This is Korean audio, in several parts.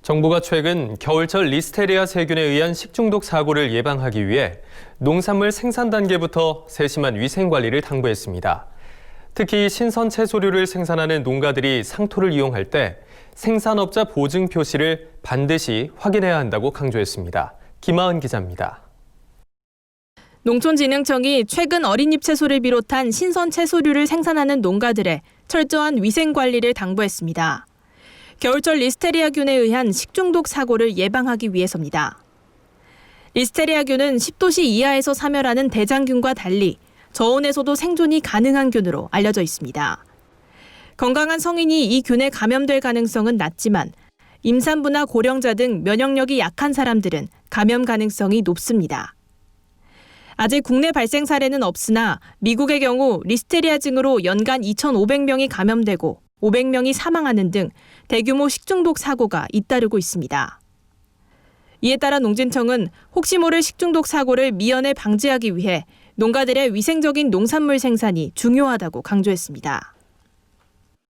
정부가 최근 겨울철 리스테리아 세균에 의한 식중독 사고를 예방하기 위해 농산물 생산 단계부터 세심한 위생 관리를 당부했습니다. 특히 신선 채소류를 생산하는 농가들이 상토를 이용할 때 생산업자 보증 표시를 반드시 확인해야 한다고 강조했습니다. 김하은 기자입니다. 농촌진흥청이 최근 어린잎 채소를 비롯한 신선 채소류를 생산하는 농가들의 철저한 위생 관리를 당부했습니다. 겨울철 리스테리아균에 의한 식중독 사고를 예방하기 위해서입니다. 리스테리아균은 10도씨 이하에서 사멸하는 대장균과 달리 저온에서도 생존이 가능한 균으로 알려져 있습니다. 건강한 성인이 이 균에 감염될 가능성은 낮지만 임산부나 고령자 등 면역력이 약한 사람들은 감염 가능성이 높습니다. 아직 국내 발생 사례는 없으나 미국의 경우 리스테리아증으로 연간 2,500명이 감염되고 500명이 사망하는 등 대규모 식중독 사고가 잇따르고 있습니다. 이에 따라 농진청은 혹시 모를 식중독 사고를 미연에 방지하기 위해 농가들의 위생적인 농산물 생산이 중요하다고 강조했습니다.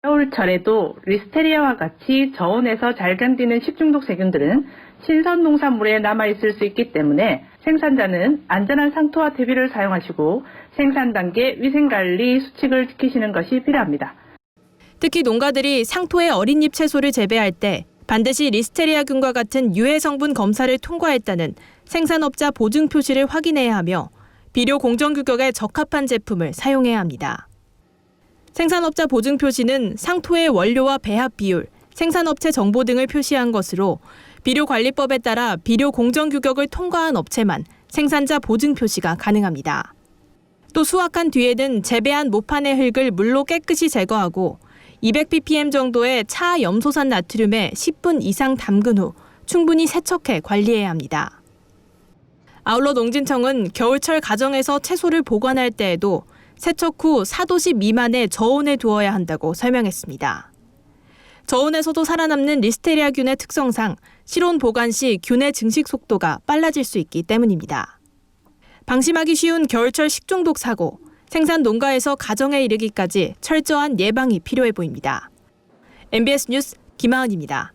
겨울철에도 리스테리아와 같이 저온에서 잘 견디는 식중독 세균들은 신선 농산물에 남아있을 수 있기 때문에 생산자는 안전한 상토와 퇴비를 사용하시고 생산 단계 위생관리 수칙을 지키시는 것이 필요합니다. 특히 농가들이 상토의 어린잎 채소를 재배할 때 반드시 리스테리아균과 같은 유해 성분 검사를 통과했다는 생산업자 보증 표시를 확인해야 하며 비료 공정 규격에 적합한 제품을 사용해야 합니다. 생산업자 보증 표시는 상토의 원료와 배합 비율, 생산업체 정보 등을 표시한 것으로 비료관리법에 따라 비료 공정 규격을 통과한 업체만 생산자 보증 표시가 가능합니다. 또 수확한 뒤에는 재배한 모판의 흙을 물로 깨끗이 제거하고 200ppm 정도의 차염소산 나트륨에 10분 이상 담근 후 충분히 세척해 관리해야 합니다. 아울러 농진청은 겨울철 가정에서 채소를 보관할 때에도 세척 후 4도씨 미만의 저온에 두어야 한다고 설명했습니다. 저온에서도 살아남는 리스테리아균의 특성상 실온 보관 시 균의 증식 속도가 빨라질 수 있기 때문입니다. 방심하기 쉬운 겨울철 식중독 사고, 생산 농가에서 가정에 이르기까지 철저한 예방이 필요해 보입니다. MBS 뉴스 김하은입니다.